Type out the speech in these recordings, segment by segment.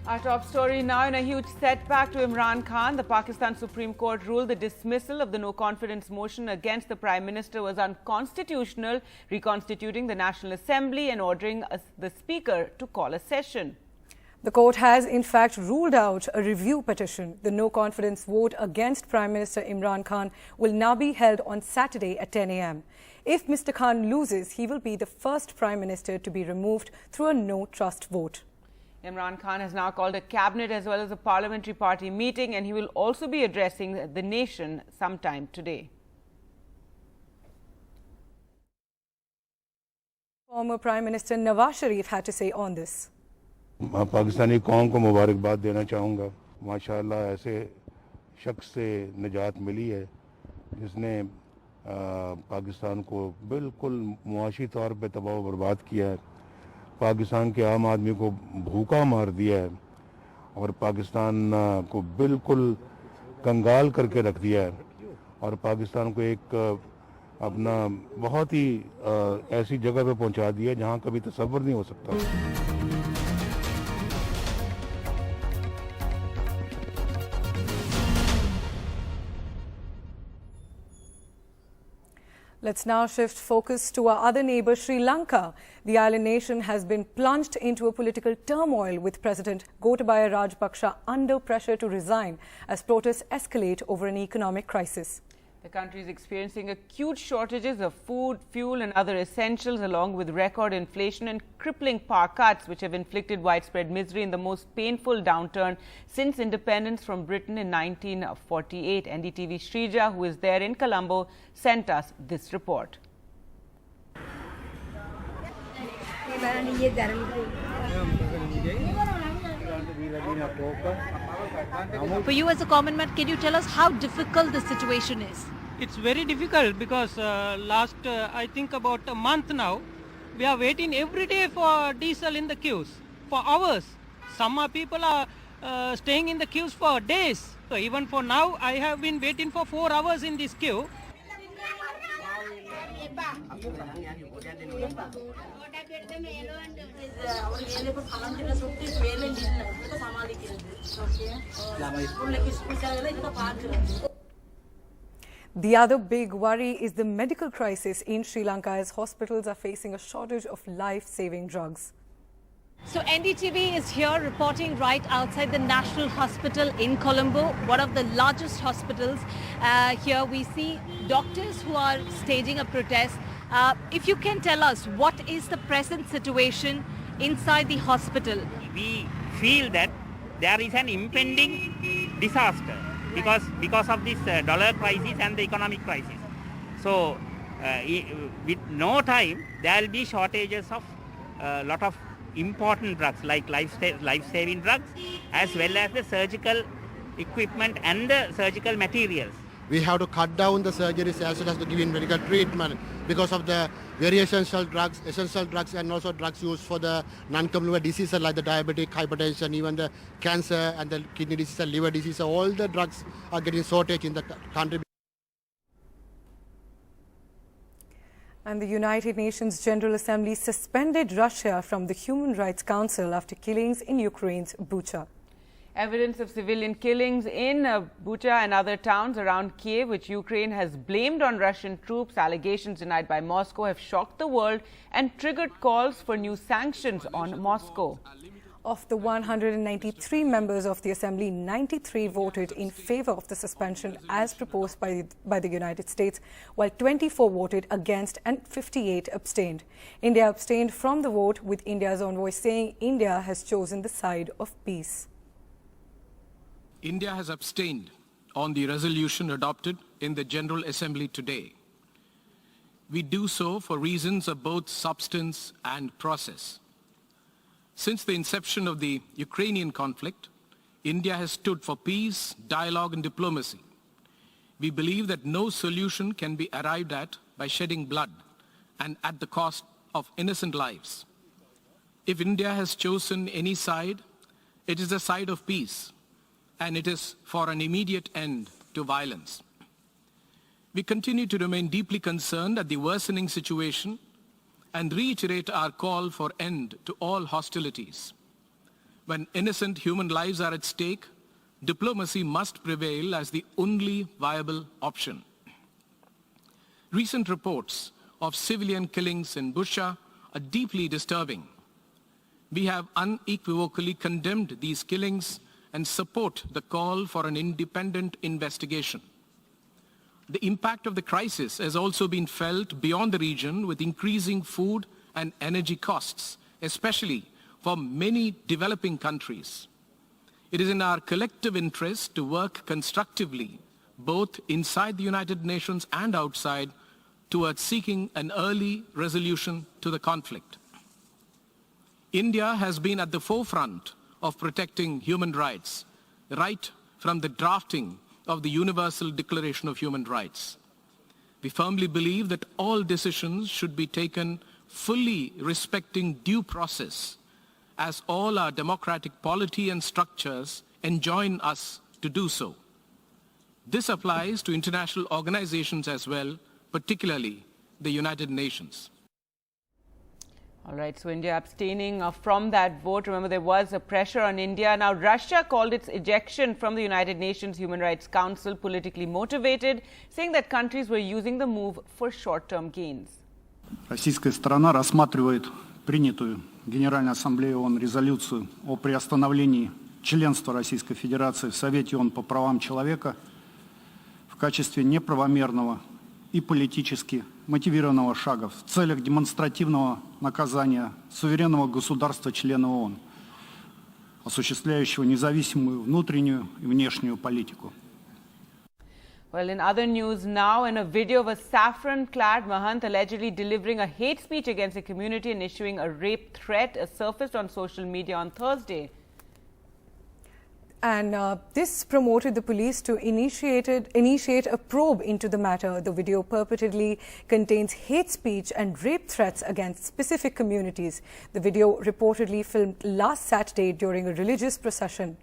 Our top story now, in a huge setback to Imran Khan, the Pakistan Supreme Court ruled the dismissal of the no-confidence motion against the Prime Minister was unconstitutional, reconstituting the National Assembly and ordering the Speaker to call a session. The court has in fact ruled out a review petition. The no-confidence vote against Prime Minister Imran Khan will now be held on Saturday at 10 a.m. If Mr. Khan loses, he will be the first Prime Minister to be removed through a no-trust vote. Imran Khan has now called a cabinet as well as a parliamentary party meeting, and he will also be addressing the nation sometime today. Former Prime Minister Nawaz Sharif had to say on this. Pakistani कौम को मुबारकबाद देना चाहूँगा। माशाअल्लाह ऐसे शख्स से निजात मिली है जिसने पाकिस्तान को बिल्कुल मुआशी तौर पे तबाह व बर्बाद किया है, पाकिस्तान के आम आदमी को भूखा मार दिया है और पाकिस्तान को बिल्कुल कंगाल करके रख दिया है और पाकिस्तान को एक अपना बहुत ही ऐसी जगह पे पहुंचा दिया जहां कभी तसव्वुर नहीं हो सकता। Let's now shift focus to our other neighbour, Sri Lanka. The island nation has been plunged into a political turmoil with President Gotabaya Rajapaksa under pressure to resign as protests escalate over an economic crisis. The country is experiencing acute shortages of food, fuel and other essentials, along with record inflation and crippling power cuts, which have inflicted widespread misery in the most painful downturn since independence from Britain in 1948. NDTV Shrija, who is there in Colombo, sent us this report. For you as a common man, can you tell us how difficult the situation is? It's very difficult because I think about a month now, we are waiting every day for diesel in the queues for hours. Some people are staying in the queues for days. So even for now, I have been waiting for 4 hours in this queue. The other big worry is the medical crisis in Sri Lanka, as hospitals are facing a shortage of life-saving drugs. So NDTV is here reporting right outside the National Hospital in Colombo, one of the largest hospitals. Here we see doctors who are staging a protest. If you can tell us, what is the present situation inside the hospital? We feel that there is an impending disaster because of this dollar crisis and the economic crisis. So with no time, there will be shortages of a lot of important drugs like life-saving drugs, as well as the surgical equipment and the surgical materials. We have to cut down the surgeries as well as to give in medical treatment because of the very essential drugs and also drugs used for the non-communicable diseases like the diabetic, hypertension, even the cancer and the kidney disease and liver disease. All the drugs are getting shortage in the country. And the United Nations General Assembly suspended Russia from the Human Rights Council after killings in Ukraine's Bucha. Evidence of civilian killings in Bucha and other towns around Kiev, which Ukraine has blamed on Russian troops, allegations denied by Moscow, have shocked the world and triggered calls for new sanctions on Moscow. Of the 193 members of the Assembly, 93 voted in favor of the suspension as proposed by the United States, while 24 voted against and 58 abstained. India abstained from the vote, with India's envoy saying India has chosen the side of peace. India has abstained on the resolution adopted in the General Assembly today. We do so for reasons of both substance and process. Since the inception of the Ukrainian conflict, India has stood for peace, dialogue and diplomacy. We believe that no solution can be arrived at by shedding blood and at the cost of innocent lives. If India has chosen any side, it is the side of peace, and it is for an immediate end to violence. We continue to remain deeply concerned at the worsening situation and reiterate our call for end to all hostilities. When innocent human lives are at stake, diplomacy must prevail as the only viable option. Recent reports of civilian killings in Bucha are deeply disturbing. We have unequivocally condemned these killings and support the call for an independent investigation. The impact of the crisis has also been felt beyond the region with increasing food and energy costs, especially for many developing countries. It is in our collective interest to work constructively, both inside the United Nations and outside, towards seeking an early resolution to the conflict. India has been at the forefront of protecting human rights, right from the drafting of the Universal Declaration of Human Rights. We firmly believe that all decisions should be taken fully respecting due process, as all our democratic polity and structures enjoin us to do so. This applies to international organizations as well, particularly the United Nations. All right, so India abstaining from that vote. Remember, there was a pressure on India. Now, Russia called its ejection from the United Nations Human Rights Council politically motivated, saying that countries were using the move for short-term gains. Российская сторона рассматривает принятую Генеральной Ассамблеей ООН резолюцию о приостановлении членства Российской Федерации в Совете ООН по правам человека в качестве неправомерного и политически мотивированного шага в целях демонстративного наказания суверенного государства-члена ООН, осуществляющего независимую внутреннюю и внешнюю политику. Well, in other news now, in a video of a saffron-clad Mahant allegedly delivering a hate speech against a community and issuing a rape threat surfaced on social media on Thursday. And this promoted the police to initiate a probe into the matter. The video purportedly contains hate speech and rape threats against specific communities. The video reportedly filmed last Saturday during a religious procession.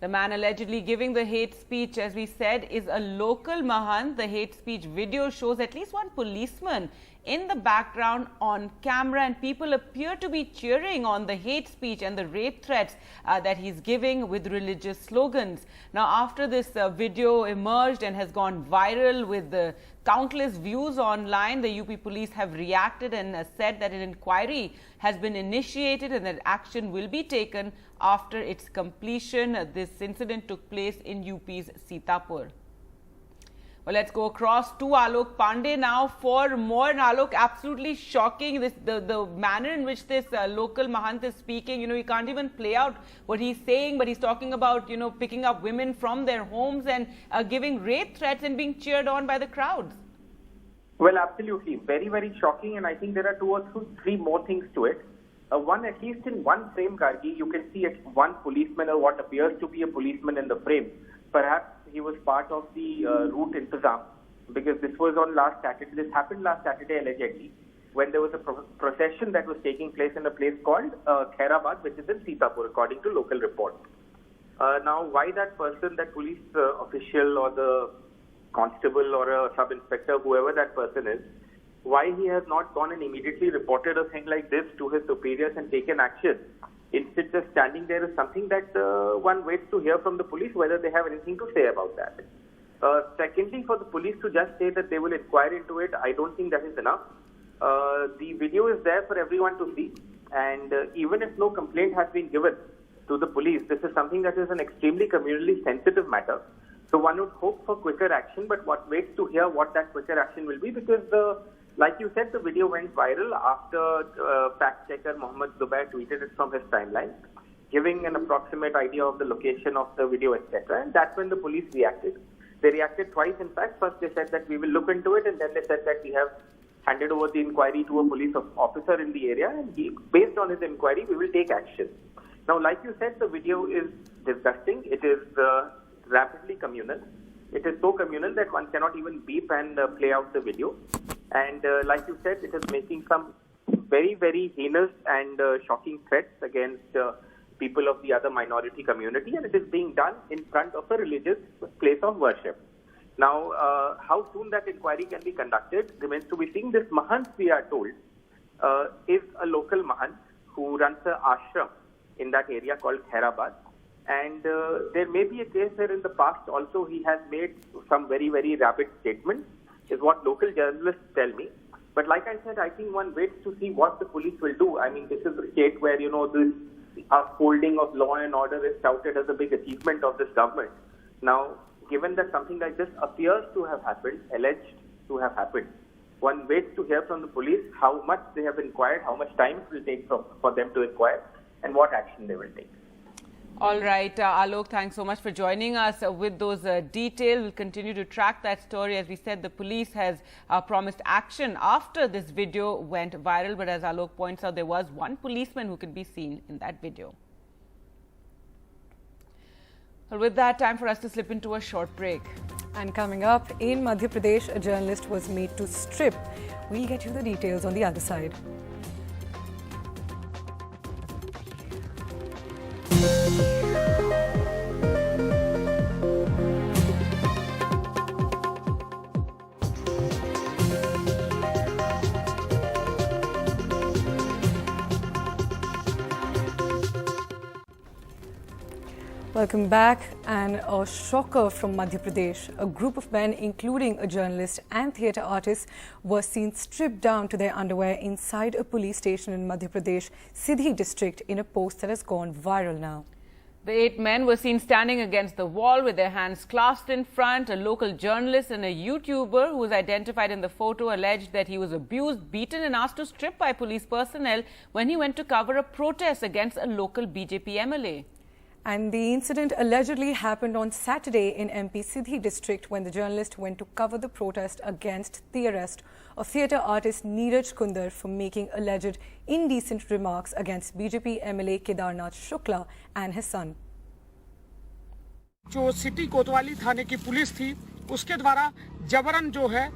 The man allegedly giving the hate speech, as we said, is a local Mahant. The hate speech video shows at least one policeman in the background on camera, and people appear to be cheering on the hate speech and the rape threats that he's giving with religious slogans. Now, after this video emerged and has gone viral with the countless views online, the UP police have reacted and said that an inquiry has been initiated and that action will be taken after its completion. This incident took place in UP's Sitapur. Well, let's go across to Alok Pandey now for more. And Alok, absolutely shocking, the manner in which this local Mahant is speaking. You know, he can't even play out what he's saying, but he's talking about, you know, picking up women from their homes and giving rape threats and being cheered on by the crowds. Well, absolutely. Very, very shocking. And I think there are two or three more things to it. One, at least in one frame, Gargi, you can see one policeman or what appears to be a policeman in the frame. Perhaps he was part of the route intizam, because this was on last Saturday. This happened last Saturday allegedly, when there was a procession that was taking place in a place called Khairabad, which is in Sitapur, according to local reports. Now, why that person, that police official or the constable or a sub-inspector, whoever that person is, why he has not gone and immediately reported a thing like this to his superiors and taken action, instead just standing there, is something that one waits to hear from the police, whether they have anything to say about that. Secondly, for the police to just say that they will inquire into it, I don't think that is enough. The video is there for everyone to see, and even if no complaint has been given to the police, this is something that is an extremely communally sensitive matter. So one would hope for quicker action, but what waits to hear what that quicker action will be, because like you said, the video went viral after fact checker Mohammed Zubair tweeted it from his timeline, giving an approximate idea of the location of the video, etc. And that's when the police reacted. They reacted twice, in fact. First they said that we will look into it, and then they said that we have handed over the inquiry to a police officer in the area, and based on his inquiry, we will take action. Now, like you said, the video is disgusting. It is rapidly communal. It is so communal that one cannot even beep and play out the video. And like you said, it is making some very, very heinous and shocking threats against people of the other minority community, and it is being done in front of a religious place of worship. Now, how soon that inquiry can be conducted remains to be seen. This Mahant, we are told, is a local Mahant who runs an ashram in that area called Khairabad. And there may be a case where in the past also he has made some very, very rapid statements, is what local journalists tell me. But like I said, I think one waits to see what the police will do. I mean, this is a state where, this upholding of law and order is touted as a big achievement of this government. Now, given that something like this appears to have happened, alleged to have happened, one waits to hear from the police how much they have inquired, how much time it will take for them to inquire, and what action they will take. All right, Alok, thanks so much for joining us with those details. We'll continue to track that story. As we said, the police has promised action after this video went viral. But as Alok points out, there was one policeman who could be seen in that video. Well, with that, time for us to slip into a short break. And coming up, in Madhya Pradesh, a journalist was made to strip. We'll get you the details on the other side. Welcome back. And a shocker from Madhya Pradesh. A group of men, including a journalist and theatre artist, were seen stripped down to their underwear inside a police station in Madhya Pradesh, Sidhi district, in a post that has gone viral now. The 8 men were seen standing against the wall with their hands clasped in front. A local journalist and a YouTuber who was identified in the photo alleged that he was abused, beaten and asked to strip by police personnel when he went to cover a protest against a local BJP MLA. And the incident allegedly happened on Saturday in MP Sidhi district when the journalist went to cover the protest against the arrest of theatre artist Neeraj Kundar for making alleged indecent remarks against BJP MLA Kedarnath Shukla and his son. जो city कोतवाली थाने की police थी, उसके द्वारा जबरन जो है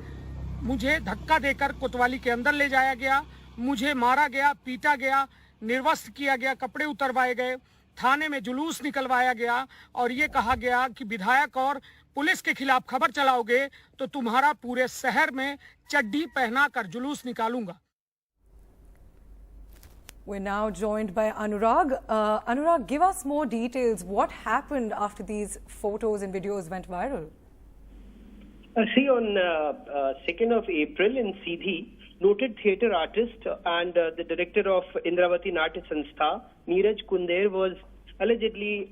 मुझे धक्का देकर कोतवाली के अंदर ले जाया गया, मुझे मारा गया, पीटा गया, निर्वस्त्र किया गया, कपड़े उतरवाए गए, थाने में जुलूस निकलवाया गया और ये कहा गया कि विधायक और पुलिस के खिलाफ खबर चलाओगे तो तुम्हारा पूरे शहर में चड्डी पहना कर जुलूस निकालूंगा. We're now joined by Anurag. Anurag, give us more details. What happened after these photos and videos went viral? See, on 2nd of April in Sidhi, noted theatre artist and the director of Indravati Natya Sanstha, Neeraj Kundar, was allegedly,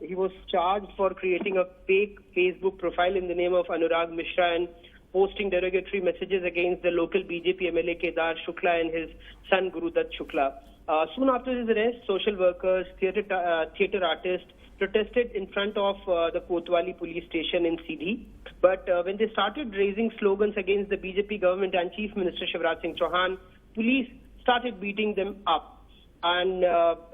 he was charged for creating a fake Facebook profile in the name of Anurag Mishra and posting derogatory messages against the local BJP MLA Kedar Shukla and his son Gurudat Shukla. Soon after his arrest, social workers, theatre artists protested in front of the Kotwali police station in Sidhi. But when they started raising slogans against the BJP government and Chief Minister Shivraj Singh Chauhan, police started beating them up. And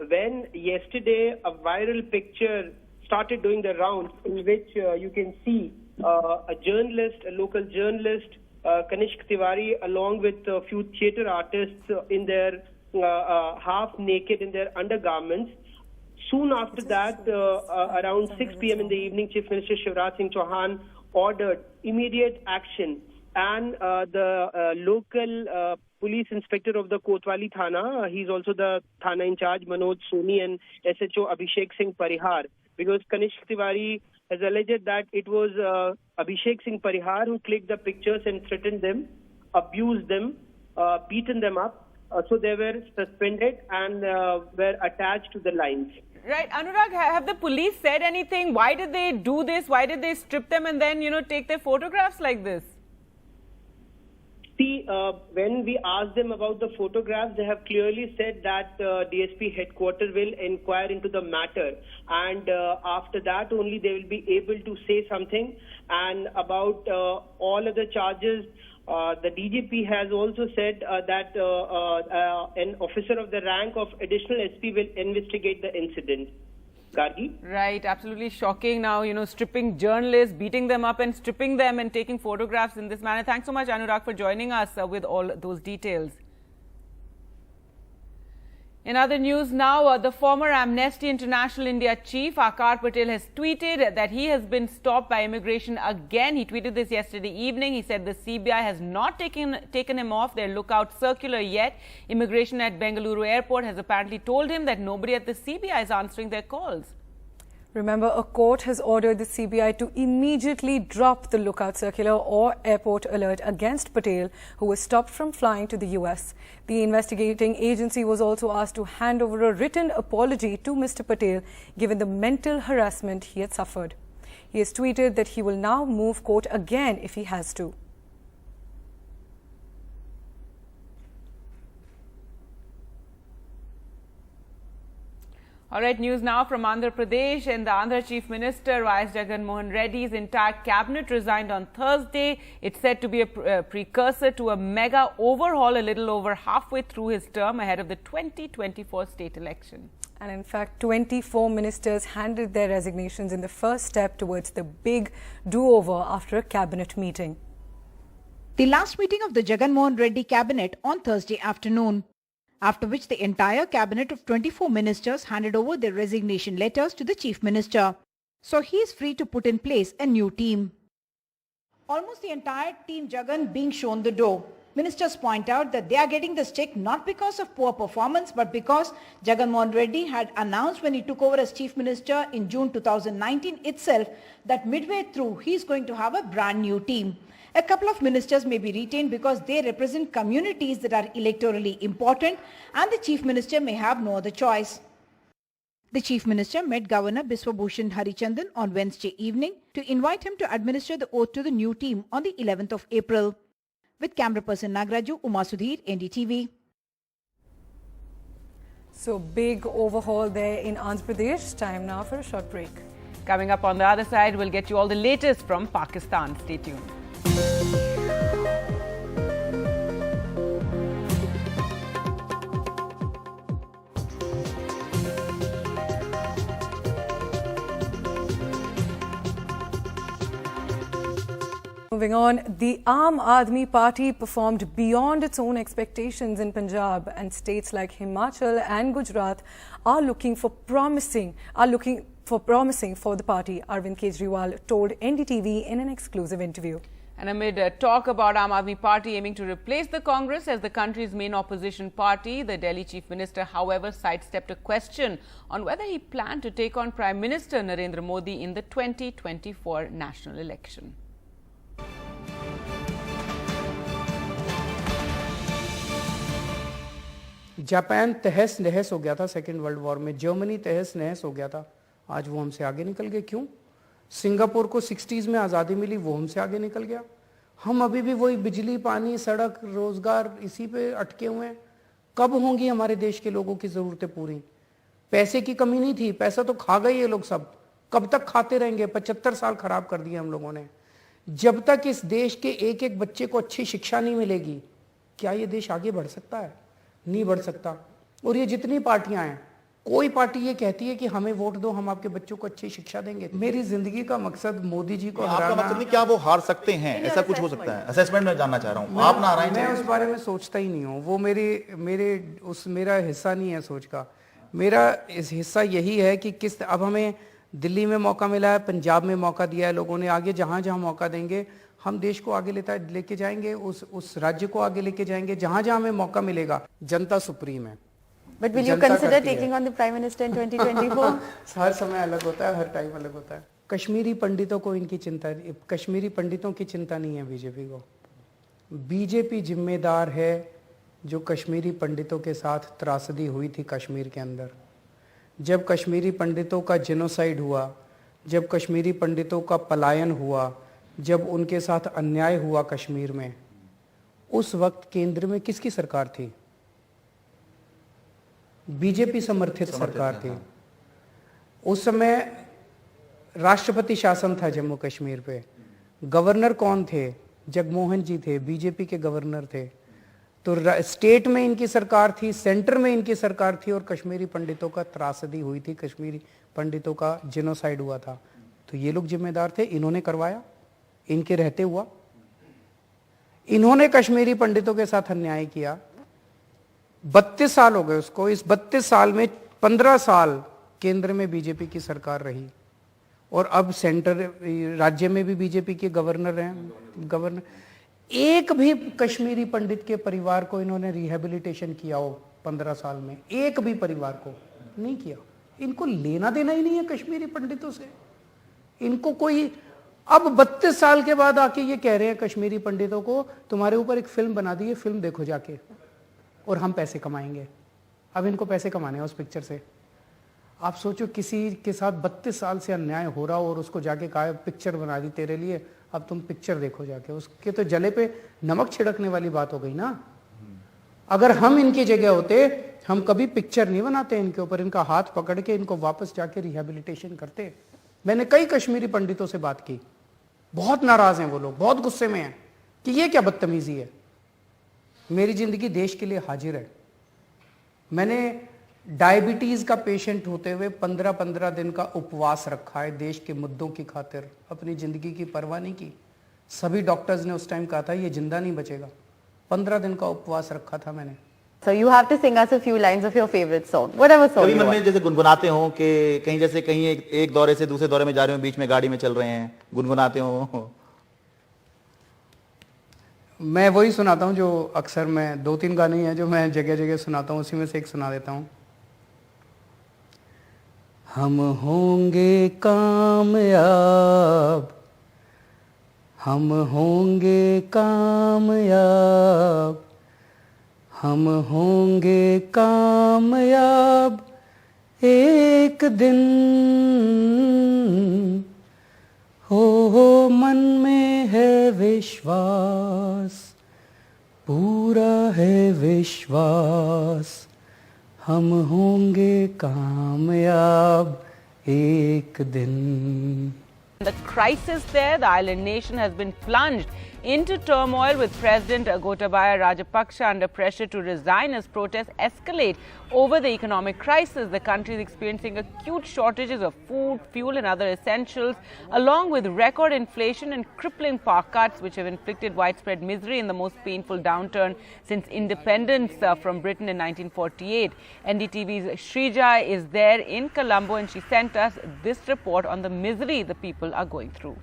when yesterday a viral picture started doing the rounds in which you can see a journalist, a local journalist, Kanishk Tiwari, along with a few theatre artists in their half naked in their undergarments. Soon after that, around 6 p.m. in the evening, Chief Minister Shivraj Singh Chauhan ordered immediate action, and the local police inspector of the Kotwali Thana, he's also the Thana in charge, Manoj Soni, and SHO Abhishek Singh Parihar, because Kanishk Tiwari has alleged that it was Abhishek Singh Parihar who clicked the pictures and threatened them, abused them, beaten them up. So they were suspended and were attached to the lines. Right. Anurag, have the police said anything? Why did they do this? Why did they strip them and then, take their photographs like this? See, when we asked them about the photographs, they have clearly said that DSP headquarters will inquire into the matter. And after that only they will be able to say something. And about all other charges, the DGP has also said that an officer of the rank of additional SP will investigate the incident. Gargi? Right, absolutely shocking now, stripping journalists, beating them up and stripping them and taking photographs in this manner. Thanks so much, Anurag, for joining us with all those details. In other news now, the former Amnesty International India chief Akar Patel has tweeted that he has been stopped by immigration again. He tweeted this yesterday evening. He said the CBI has not taken him off their lookout circular yet. Immigration at Bengaluru airport has apparently told him that nobody at the CBI is answering their calls. Remember, a court has ordered the CBI to immediately drop the lookout circular or airport alert against Patel, who was stopped from flying to the US. The investigating agency was also asked to hand over a written apology to Mr. Patel, given the mental harassment he had suffered. He has tweeted that he will now move court again if he has to. All right, news now from Andhra Pradesh, and the Andhra Chief Minister Y.S. Jagan Mohan Reddy's entire cabinet resigned on Thursday. It's said to be a precursor to a mega overhaul a little over halfway through his term ahead of the 2024 state election. And in fact, 24 ministers handed their resignations in the first step towards the big do-over after a cabinet meeting. The last meeting of the Jagan Mohan Reddy cabinet on Thursday afternoon, after which the entire cabinet of 24 ministers handed over their resignation letters to the chief minister. So he is free to put in place a new team. Almost the entire team Jagan being shown the door. Ministers point out that they are getting the stick not because of poor performance, but because Jagan Mohan Reddy had announced when he took over as chief minister in June 2019 itself that midway through he is going to have a brand new team. A couple of ministers may be retained because they represent communities that are electorally important, and the chief minister may have no other choice. The chief minister met Governor Biswabhushan Harichandan on Wednesday evening to invite him to administer the oath to the new team on the 11th of April. With camera person Nagraju, Uma Sudhir, NDTV. So big overhaul there in Andhra Pradesh. Time now for a short break. Coming up on the other side, we'll get you all the latest from Pakistan. Stay tuned. Moving on, the Aam Aadmi Party performed beyond its own expectations in Punjab, and states like Himachal and Gujarat are looking promising for the party, Arvind Kejriwal told NDTV in an exclusive interview. And amid talk about Aam Aadmi Party aiming to replace the Congress as the country's main opposition party, the Delhi Chief Minister, however, sidestepped a question on whether he planned to take on Prime Minister Narendra Modi in the 2024 national election. Japan तहस नहस हो गया था second world war में, Germany तहस नहस हो गया था, आज वो हमसे आगे निकल गए। क्यों? सिंगापुर को 60s में आज़ादी मिली, वो हमसे आगे निकल गया। हम अभी भी वही बिजली, पानी, सड़क, रोजगार इसी पे अटके हुए हैं। कब होंगी हमारे देश के लोगों की ज़रूरतें पूरी? पैसे की कमी नहीं थी, पैसा तो खा गए ये लोग सब, कब तक खाते रहेंगे? 75 साल खराब कर दिए हम लोगों ने। जब तक इस देश के एक एक बच्चे को अच्छी शिक्षा नहीं मिलेगी, क्या ये देश आगे बढ़ सकता है? नहीं बढ़ सकता। और ये जितनी पार्टियां हैं, कोई पार्टी ये कहती है कि हमें वोट दो, हम आपके बच्चों को अच्छी शिक्षा देंगे। मेरी जिंदगी का मकसद मोदी जी को हराना। आपका मतलब नहीं, क्या वो हार सकते हैं? ऐसा कुछ हो सकता है? असेसमेंट में जानना चाह रहा हूँ, आप ना हराएं। मैं उस बारे में सोचता ही नहीं हूँ, वो मेरा हिस्सा नहीं है सोच का। मेरा इस हिस्सा यही है कि अब हमें दिल्ली में मौका मिला है, पंजाब में मौका दिया है लोगों ने, आगे जहाँ जहाँ मौका देंगे हम देश को आगे लेके जाएंगे, उस राज्य को आगे लेके जाएंगे, जहाँ जहाँ हमें मौका मिलेगा। जनता सुप्रीम है। But will you consider taking on the Prime Minister in 2024? हर समय अलग होता है, हर टाइम अलग होता है। कश्मीरी पंडितों की चिंता नहीं है बीजेपी को। बीजेपी जिम्मेदार है जो कश्मीरी पंडितों के साथ त्रासदी हुई थी कश्मीर के अंदर, जब कश्मीरी पंडितों का जेनोसाइड हुआ, जब कश्मीरी पंडितों का पलायन हुआ, जब उनके साथ अन्याय हुआ कश्मीर में, उस वक्त केंद्र में किसकी सरकार थी? बीजेपी समर्थित सरकार थी। उस समय राष्ट्रपति शासन था जम्मू कश्मीर पे। गवर्नर कौन थे? जगमोहन जी थे, बीजेपी के गवर्नर थे। तो स्टेट में इनकी सरकार थी, सेंटर में इनकी सरकार थी, और कश्मीरी पंडितों का त्रासदी हुई थी, कश्मीरी पंडितों का जेनोसाइड हुआ था। तो ये लोग जिम्मेदार थे, इन्होंने करवाया, इनके रहते हुआ। इन्होंने कश्मीरी पंडितों के साथ अन्याय किया। 32 साल हो गए उसको। इस 32 साल में 15 साल केंद्र में बीजेपी की सरकार रही और अब राज्य में भी बीजेपी के गवर्नर हैं। गवर्नर एक भी कश्मीरी पंडित के परिवार को इन्होंने रिहेबिलिटेशन किया हो 15 साल में, एक भी परिवार को नहीं किया। इनको लेना देना ही नहीं है कश्मीरी पंडितों से। इनको कोई अब 32 साल के बाद आके ये कह रहे हैं कश्मीरी पंडितों को, तुम्हारे ऊपर एक फिल्म बना दी है, फिल्म देखो जाके और हम पैसे कमाएंगे। अब इनको पैसे कमाने हैं उस पिक्चर से। आप सोचो किसी के साथ 32 साल से अन्याय हो रहा हो और उसको जाके कहा पिक्चर बना दी तेरे लिए, अब तुम पिक्चर देखो जाके। उसके तो जले पे नमक छिड़कने वाली बात हो गई ना। अगर हम इनकी जगह होते हम कभी पिक्चर नहीं बनाते इनके ऊपर, इनका हाथ पकड़ के इनको वापस जाके रिहेबिलिटेशन करते। मैंने कई कश्मीरी पंडितों से बात की, बहुत नाराज हैं वो लोग, बहुत गुस्से में हैं कि ये क्या बदतमीजी है। मेरी जिंदगी देश के लिए हाजिर है। मैंने डायबिटीज का पेशेंट होते हुए 15-15 दिन का उपवास रखा है देश के मुद्दों की खातिर, अपनी जिंदगी की परवाह नहीं की। सभी डॉक्टर्स ने उस टाइम कहा था ये जिंदा नहीं बचेगा। 15 दिन का उपवास रखा था मैंने। So you have to sing us a few lines of your favorite song, whatever song कभी you मन में want. जैसे गुनगुनाते हो कि कहीं जैसे कहीं एक दौरे से दूसरे दौरे में जा रहे हो, बीच में गाड़ी में चल रहे हैं, गुनगुनाते हो? मैं वही सुनाता हूँ जो अक्सर मैं 2-3 गाने हैं जो मैं जगह जगह सुनाता हूँ, उसी में से एक सुना देता हूँ। हम होंगे कामयाब, हम होंगे कामयाब, हम होंगे कामयाब एक दिन। हो मन में है विश्वास, पूरा है विश्वास, हम होंगे कामयाब एक दिन। The crisis there, the island nation has been plunged into turmoil with President Gotabaya Rajapaksa under pressure to resign as protests escalate over the economic crisis. The country is experiencing acute shortages of food, fuel and other essentials, along with record inflation and crippling power cuts, which have inflicted widespread misery in the most painful downturn since independence from Britain in 1948. NDTV's Shrija is there in Colombo and she sent us this report on the misery the people are going through.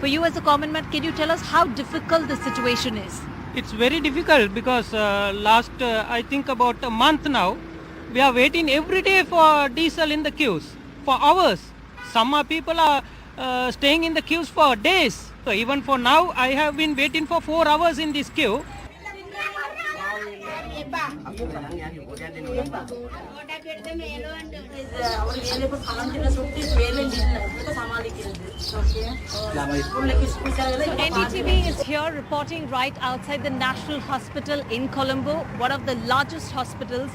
For you as a common man, can you tell us how difficult the situation is? It's very difficult because last I think about a month now, we are waiting every day for diesel in the queues for hours. Some people are staying in the queues for days. So even for now, I have been waiting for 4 hours in this queue. NDTV is here reporting right outside the National Hospital in Colombo, one of the largest hospitals.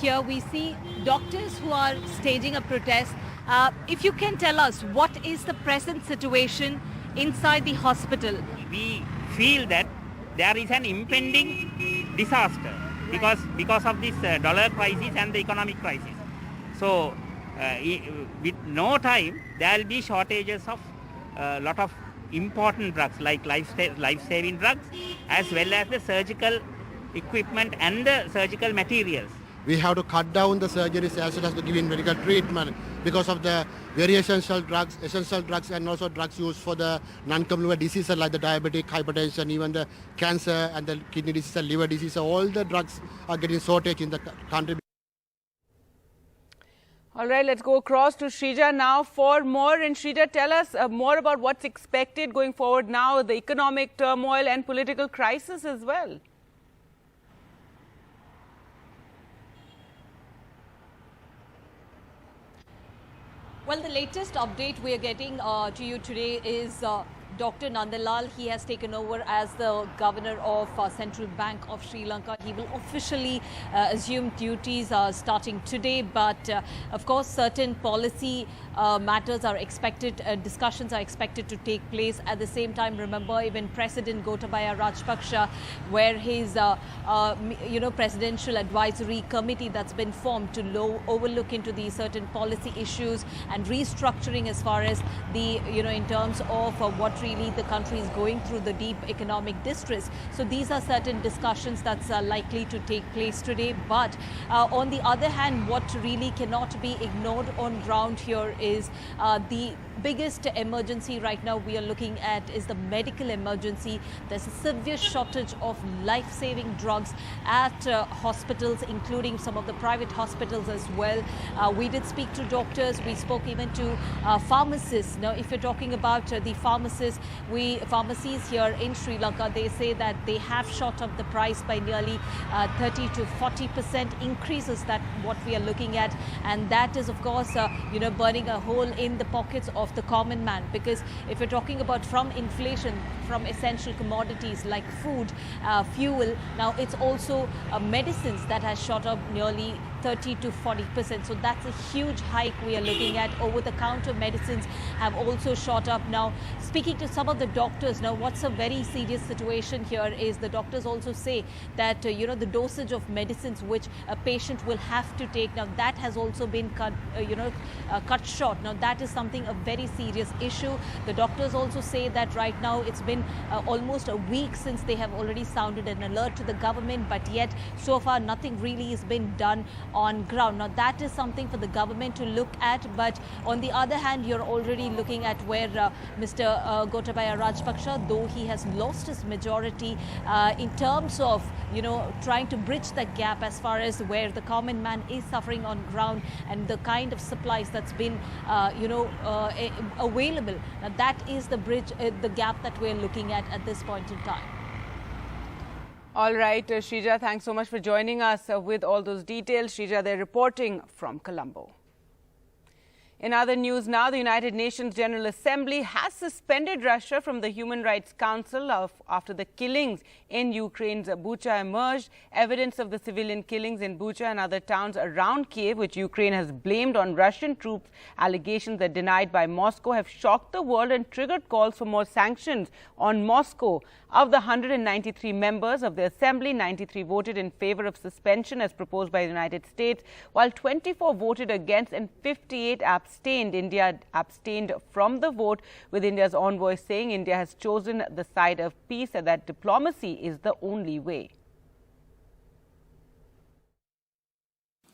Here we see doctors who are staging a protest. If you can tell us, what is the present situation inside the hospital? We feel that there is an impending disaster because of this dollar crisis and the economic crisis. So with no time, there will be shortages of a lot of important drugs like life-saving drugs, as well as the surgical equipment and the surgical materials. We have to cut down the surgeries as well as to give in medical treatment because of the very essential drugs and also drugs used for the non-communicable diseases like the diabetic, hypertension, even the cancer and the kidney disease and liver disease. All the drugs are getting shortage in the country. All right, let's go across to Shrija now for more. And Shrija, tell us more about what's expected going forward now, the economic turmoil and political crisis as well. Well, the latest update we are getting to you today is Dr. Nandalal, he has taken over as the governor of Central Bank of Sri Lanka. He will officially assume duties starting today, but of course certain policy matters are expected, discussions are expected to take place. At the same time, remember, even President Gotabaya Rajapaksa, where his presidential advisory committee that's been formed to overlook into the certain policy issues and restructuring as far as the in terms of what really the country is going through, the deep economic distress. So these are certain discussions that's likely to take place today. But on the other hand, what really cannot be ignored on ground here is the biggest emergency right now we are looking at is the medical emergency. There's a severe shortage of life-saving drugs at hospitals, including some of the private hospitals as well. We did speak to doctors. We spoke even to pharmacists. Now, if you're talking about the pharmacies here in Sri Lanka, they say that they have shot up the price by nearly 30 to 40% increases, that what we are looking at. And that is, of course, burning a hole in the pockets of the common man, because if you're talking about from inflation, from essential commodities like food, fuel, now it's also medicines that has shot up nearly 30 to 40%. So that's a huge hike we are looking at. Over-the-counter medicines have also shot up. Now, speaking to some of the doctors, now what's a very serious situation here is the doctors also say that, the dosage of medicines which a patient will have to take, now that has also been cut short. Now, that is something, a very serious issue. The doctors also say that right now it's been almost a week since they have already sounded an alert to the government, but yet so far nothing really has been done on ground. Now, that is something for the government to look at, but on the other hand, you're already looking at where Mr. Gotabaya Rajapaksa, though he has lost his majority in terms of, trying to bridge the gap as far as where the common man is suffering on ground and the kind of supplies that's been, available. Now, that is the bridge, the gap that we're looking at this point in time. All right, Shrija, thanks so much for joining us with all those details. Shrija, they're reporting from Colombo. In other news now, the United Nations General Assembly has suspended Russia from the Human Rights Council after the killings in Ukraine's Bucha emerged. Evidence of the civilian killings in Bucha and other towns around Kiev, which Ukraine has blamed on Russian troops, allegations that denied by Moscow, have shocked the world and triggered calls for more sanctions on Moscow. Of the 193 members of the Assembly, 93 voted in favor of suspension as proposed by the United States, while 24 voted against and 58 abstained. India abstained from the vote, with India's envoy saying India has chosen the side of peace and that diplomacy is the only way.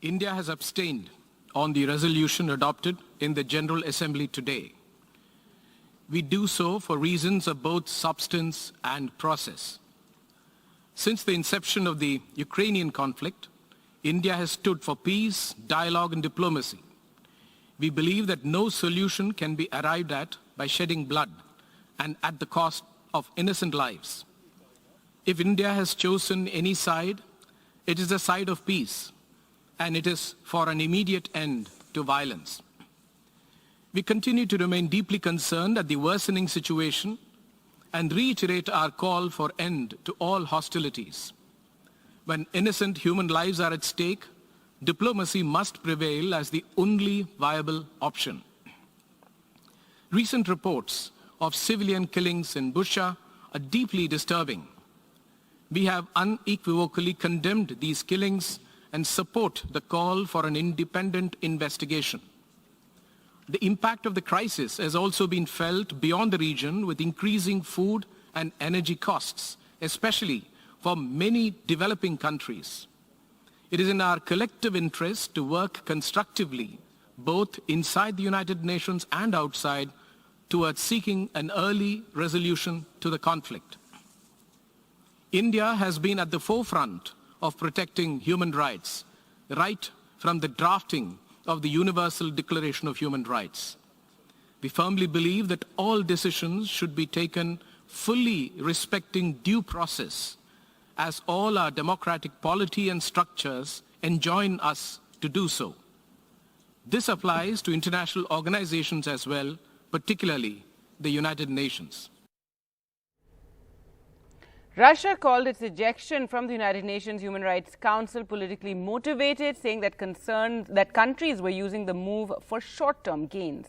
India has abstained on the resolution adopted in the General Assembly today. We do so for reasons of both substance and process. Since the inception of the Ukrainian conflict, India has stood for peace, dialogue and diplomacy. We believe that no solution can be arrived at by shedding blood and at the cost of innocent lives. If India has chosen any side, it is the side of peace, and it is for an immediate end to violence. We continue to remain deeply concerned at the worsening situation and reiterate our call for end to all hostilities. When innocent human lives are at stake, diplomacy must prevail as the only viable option. Recent reports of civilian killings in Bucha are deeply disturbing. We have unequivocally condemned these killings and support the call for an independent investigation. The impact of the crisis has also been felt beyond the region, with increasing food and energy costs, especially for many developing countries. It is in our collective interest to work constructively, both inside the United Nations and outside, towards seeking an early resolution to the conflict. India has been at the forefront of protecting human rights, right from the drafting of the Universal Declaration of Human Rights. We firmly believe that all decisions should be taken fully respecting due process, as all our democratic polity and structures enjoin us to do so. This applies to international organizations as well, particularly the United Nations. Russia called its ejection from the United Nations Human Rights Council politically motivated, saying that countries were using the move for short-term gains.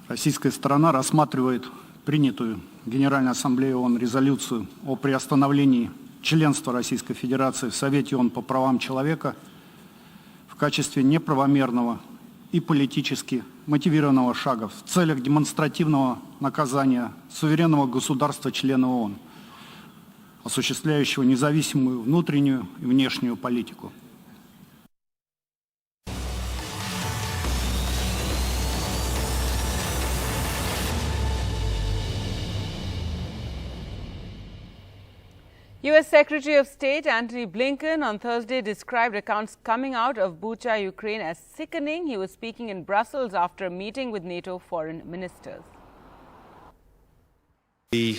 Российская сторона рассматривает принятую Генеральной Ассамблеей ООН резолюцию о приостановлении членства Российской Федерации в Совете ООН по правам человека в качестве неправомерного и политически мотивированного шага в целях демонстративного наказания суверенного государства-члена ООН, осуществляющего независимую внутреннюю и внешнюю политику. U.S. Secretary of State Antony Blinken on Thursday described accounts coming out of Bucha, Ukraine as sickening. He was speaking in Brussels after a meeting with NATO foreign ministers. The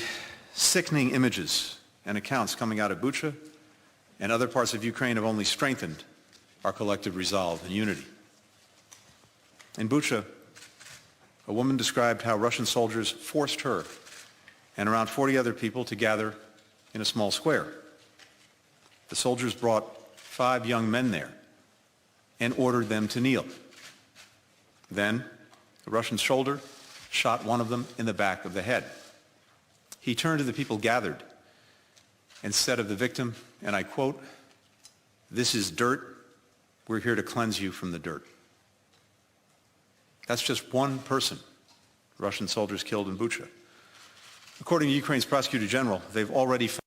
sickening images and accounts coming out of Bucha and other parts of Ukraine have only strengthened our collective resolve and unity. In Bucha, a woman described how Russian soldiers forced her and around 40 other people to gather in a small square. The soldiers brought 5 young men there and ordered them to kneel. Then the Russian soldier shot one of them in the back of the head. He turned to the people gathered and said of the victim, and I quote, "This is dirt. We're here to cleanse you from the dirt." That's just one person Russian soldiers killed in Bucha. According to Ukraine's Prosecutor General, they've already found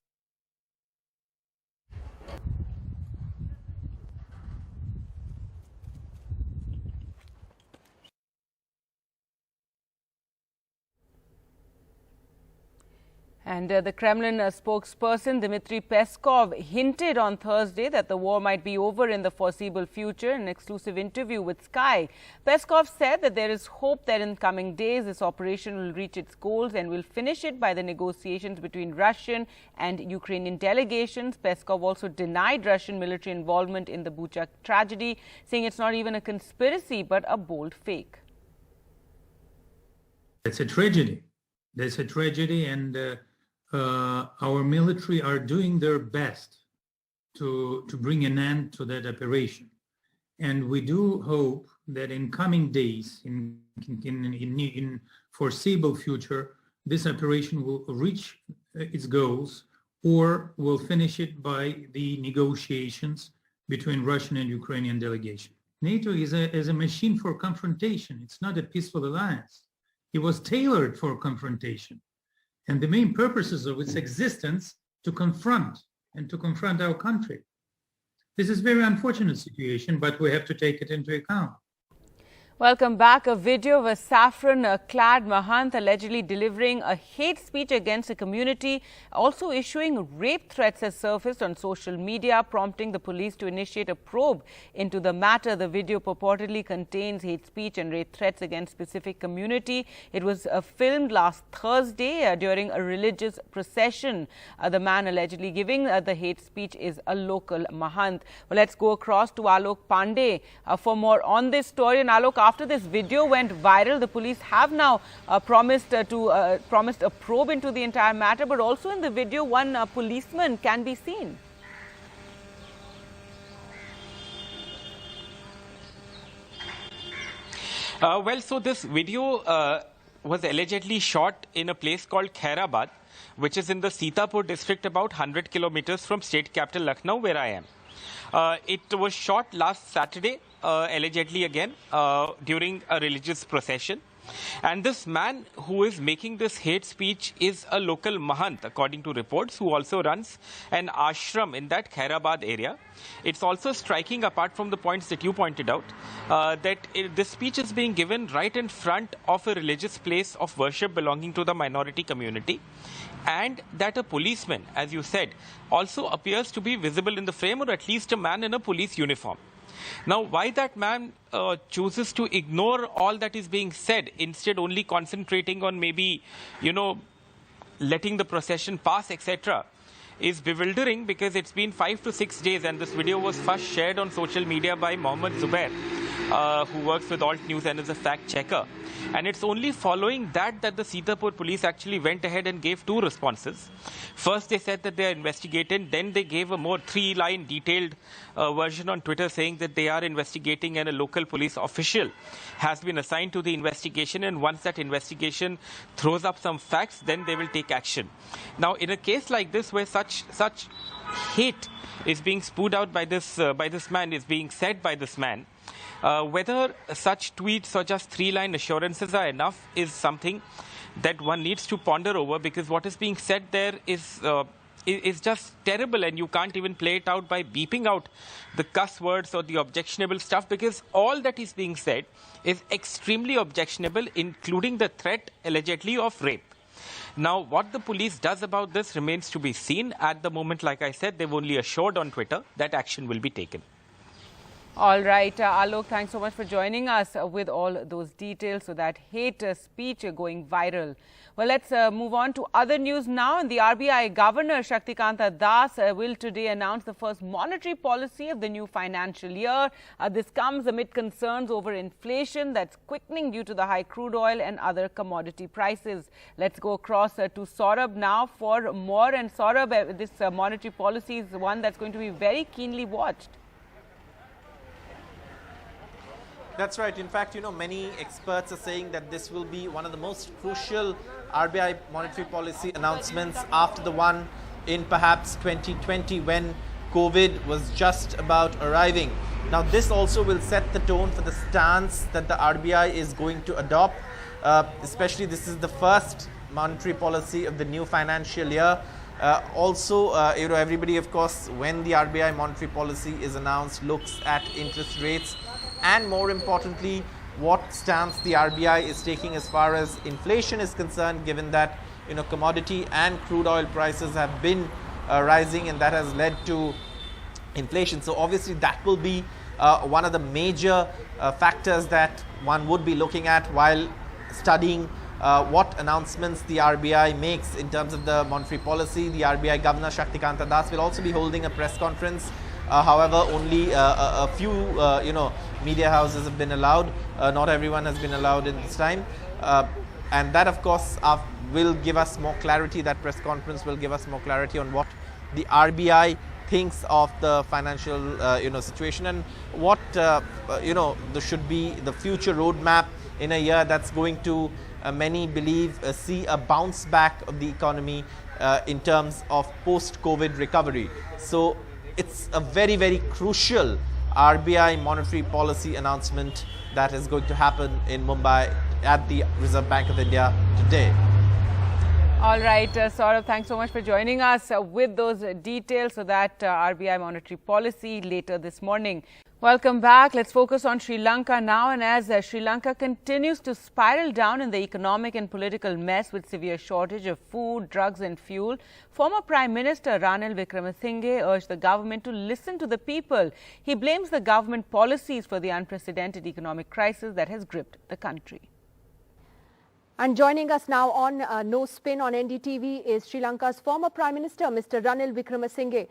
And the Kremlin spokesperson Dmitry Peskov hinted on Thursday that the war might be over in the foreseeable future in an exclusive interview with Sky. Peskov said that there is hope that in coming days this operation will reach its goals and will finish it by the negotiations between Russian and Ukrainian delegations. Peskov also denied Russian military involvement in the Bucha tragedy, saying it's not even a conspiracy but a bold fake. It's a tragedy. There's a tragedy, and our military are doing their best to bring an end to that operation. And we do hope that in coming days, in foreseeable future, this operation will reach its goals or will finish it by the negotiations between Russian and Ukrainian delegation. NATO is a machine for confrontation. It's not a peaceful alliance. It was tailored for confrontation. And the main purposes of its existence to confront our country. This is a very unfortunate situation, but we have to take it into account. Welcome back. A video of a saffron-clad Mahant allegedly delivering a hate speech against a community, also issuing rape threats, has surfaced on social media, prompting the police to initiate a probe into the matter. The video purportedly contains hate speech and rape threats against specific community. It was filmed last Thursday during a religious procession. The man allegedly giving the hate speech is a local Mahant. Well, let's go across to Alok Pandey for more on this story. And Alok, after this video went viral, the police have now promised a probe into the entire matter, but also in the video, one policeman can be seen. Well, so this video was allegedly shot in a place called Khairabad, which is in the Sitapur district, about 100 kilometers from state capital Lucknow, where I am. It was shot last Saturday, allegedly again, during a religious procession. And this man who is making this hate speech is a local Mahant, according to reports, who also runs an ashram in that Khairabad area. It's also striking, apart from the points that you pointed out, that this speech is being given right in front of a religious place of worship belonging to the minority community. And that a policeman, as you said, also appears to be visible in the frame, or at least a man in a police uniform. Now, why that man chooses to ignore all that is being said, instead only concentrating on maybe, letting the procession pass, etc., is bewildering, because it's been 5 to 6 days and this video was first shared on social media by Mohammed Zubair, who works with Alt News and is a fact checker. And it's only following that the Sitapur police actually went ahead and gave two responses. First, they said that they are investigating. Then they gave a more 3-line detailed version on Twitter saying that they are investigating and a local police official has been assigned to the investigation. And once that investigation throws up some facts, then they will take action. Now, in a case like this where such hate is being spewed out by this man, is being said by this man, whether such tweets or just 3-line assurances are enough is something that one needs to ponder over, because what is being said there is just terrible, and you can't even play it out by beeping out the cuss words or the objectionable stuff, because all that is being said is extremely objectionable, including the threat allegedly of rape. Now, what the police does about this remains to be seen. At the moment, like I said, they've only assured on Twitter that action will be taken. All right, Alok, thanks so much for joining us with all those details. So that hate speech going viral. Well, let's move on to other news now. And the RBI Governor Shaktikanta Das will today announce the first monetary policy of the new financial year. This comes amid concerns over inflation that's quickening due to the high crude oil and other commodity prices. Let's go across to Saurabh now for more. And Saurabh, this monetary policy is one that's going to be very keenly watched. That's right. In fact, many experts are saying that this will be one of the most crucial RBI monetary policy announcements after the one in perhaps 2020 when COVID was just about arriving. Now, this also will set the tone for the stance that the RBI is going to adopt. Especially, this is the first monetary policy of the new financial year. Everybody, of course, when the RBI monetary policy is announced, looks at interest rates and, more importantly, what stance the RBI is taking as far as inflation is concerned, given that commodity and crude oil prices have been rising, and that has led to inflation. So obviously that will be one of the major factors that one would be looking at while studying what announcements the RBI makes in terms of the monetary policy. The RBI Governor Shaktikanta Das will also be holding a press conference. However, only a few media houses have been allowed. Not everyone has been allowed in this time, and that, of course, will give us more clarity. That press conference will give us more clarity on what the RBI thinks of the financial situation and what should be the future roadmap in a year that's going to many believe see a bounce back of the economy in terms of post-COVID recovery. So it's a very, very crucial RBI monetary policy announcement that is going to happen in Mumbai at the Reserve Bank of India today. All right, Saurabh, thanks so much for joining us with those details. So that RBI monetary policy later this morning. Welcome back. Let's focus on Sri Lanka now. And as Sri Lanka continues to spiral down in the economic and political mess with severe shortage of food, drugs and fuel, former Prime Minister Ranil Wickremesinghe urged the government to listen to the people. He blames the government policies for the unprecedented economic crisis that has gripped the country. And joining us now on No Spin on NDTV is Sri Lanka's former Prime Minister, Mr. Ranil Wickremesinghe.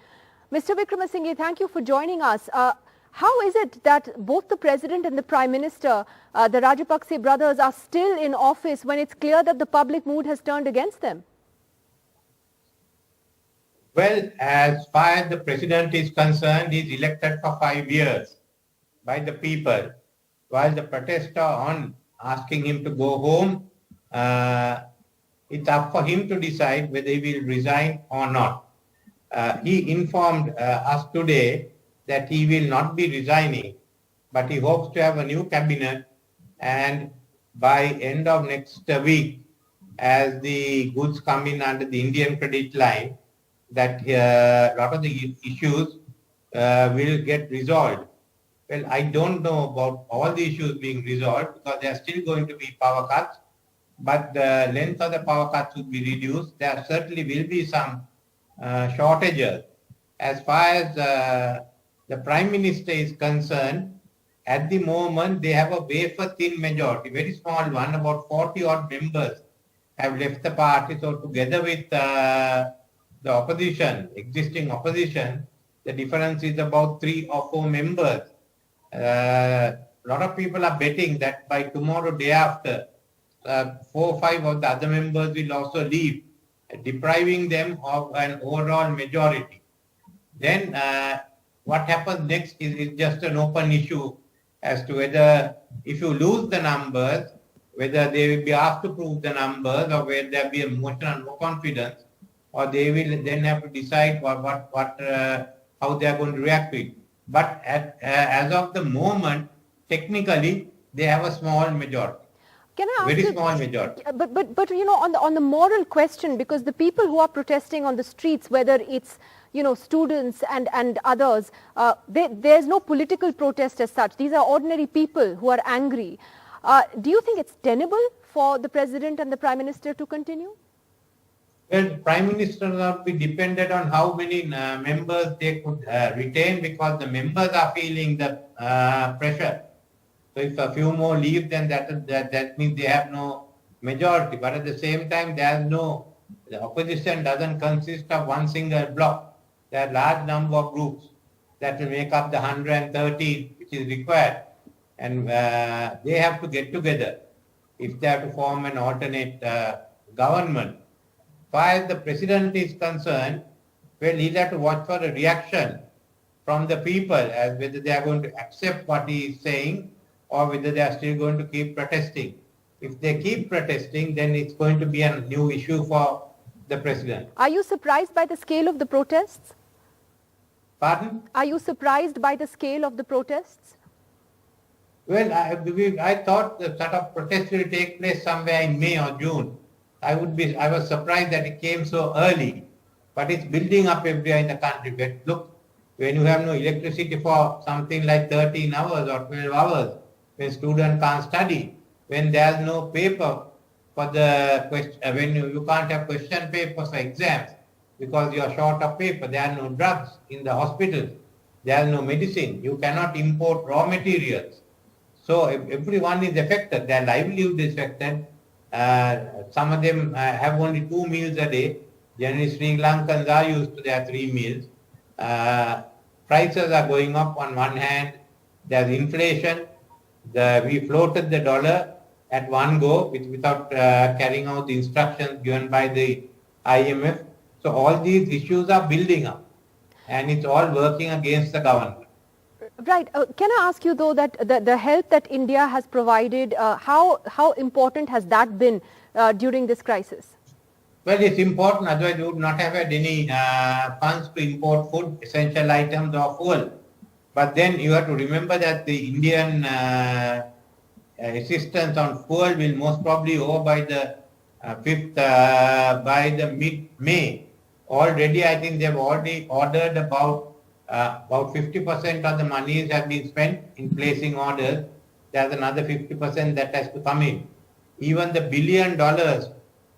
Mr. Wickremesinghe, thank you for joining us. How is it that both the President and the Prime Minister, the Rajapakse brothers, are still in office when it's clear that the public mood has turned against them? Well, as far as the President is concerned, he is elected for 5 years by the people, while the protester on asking him to go home, it's up for him to decide whether he will resign or not. He informed us today that he will not be resigning, but he hopes to have a new cabinet, and by end of next week, as the goods come in under the Indian credit line, that a lot of the issues will get resolved. Well, I don't know about all the issues being resolved because there are still going to be power cuts, but the length of the power cuts will be reduced. There certainly will be some shortages. As far as the Prime Minister is concerned, at the moment they have a wafer-thin majority, very small one, about 40-odd members have left the party. So together with the opposition, existing opposition, the difference is about 3 or 4 members. lot of people are betting that by tomorrow, day after, 4 or 5 of the other members will also leave, depriving them of an overall majority. Then what happens next is just an open issue as to whether, if you lose the numbers, whether they will be asked to prove the numbers, or whether there will be a motion on no confidence, or they will then have to decide how they are going to react to it. But as of the moment, technically, they have a small majority. Can I ask very you, small majority. But you know, on the moral question, because the people who are protesting on the streets, whether it's students and others, there's no political protest as such. These are ordinary people who are angry. Do you think it's tenable for the President and the Prime Minister to continue? Well, the Prime Minister will be dependent on how many members they could retain, because the members are feeling the pressure. So if a few more leave, then that means they have no majority. But at the same time, the opposition doesn't consist of one single bloc. There are a large number of groups that will make up the 113 which is required. And they have to get together if they have to form an alternate government. As far as the President is concerned, well, he'll have to watch for a reaction from the people as whether they are going to accept what he is saying or whether they are still going to keep protesting. If they keep protesting, then it's going to be a new issue for the President. Are you surprised by the scale of the protests? Pardon? Are you surprised by the scale of the protests? Well, I thought the sort of protest will take place somewhere in May or June. I was surprised that it came so early, but it's building up everywhere in the country. But look, when you have no electricity for something like 13 hours or 12 hours, when students can't study, when there's no paper for the question, when you can't have question papers for exams because you're short of paper, there are no drugs in the hospitals, there is no medicine, you cannot import raw materials. So everyone is affected, their livelihood is affected. Some of them have only 2 meals a day. Generally, Sri Lankans are used to their 3 meals. Prices are going up on one hand. There's inflation. We floated the dollar at one go without carrying out the instructions given by the IMF. So all these issues are building up, and it's all working against the government. Right. Can I ask you though that the help that India has provided, how important has that been during this crisis? Well, it's important, otherwise you would not have had any funds to import food, essential items or fuel. But then you have to remember that the Indian assistance on fuel will most probably over by the 5th, by the mid-May. Already, I think they've already ordered about 50% of the monies have been spent in placing orders. There's another 50% that has to come in. Even the $1 billion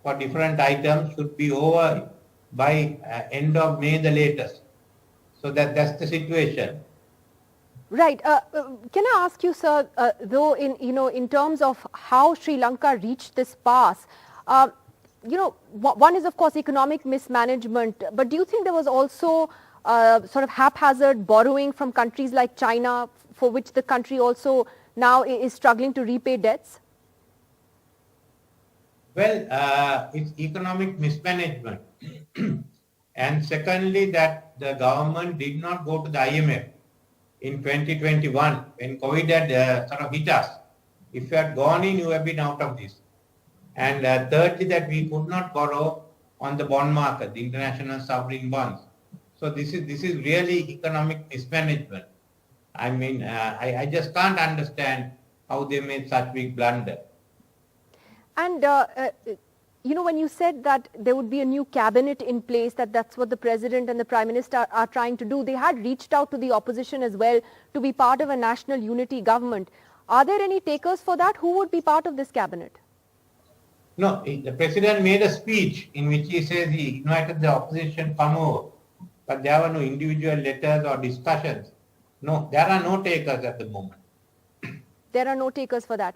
for different items should be over by end of May the latest. So that's the situation. Right. Can I ask you, sir, though, in terms of how Sri Lanka reached this pass, one is of course economic mismanagement, but do you think there was also sort of haphazard borrowing from countries like China, for which the country also now is struggling to repay debts? Well, it's economic mismanagement. And secondly, that the government did not go to the IMF in 2021 when COVID had sort of hit us. If you had gone in, you would have been out of this. And thirdly, that we could not borrow on the bond market, the international sovereign bonds. So this is really economic mismanagement. I mean, I just can't understand how they made such big blunder. And, when you said that there would be a new cabinet in place, that's what the President and the Prime Minister are trying to do. They had reached out to the opposition as well to be part of a national unity government. Are there any takers for that? Who would be part of this cabinet? No, the President made a speech in which he says he invited the opposition to come over. But there were no individual letters or discussions. No, there are no takers at the moment. There are no takers for that.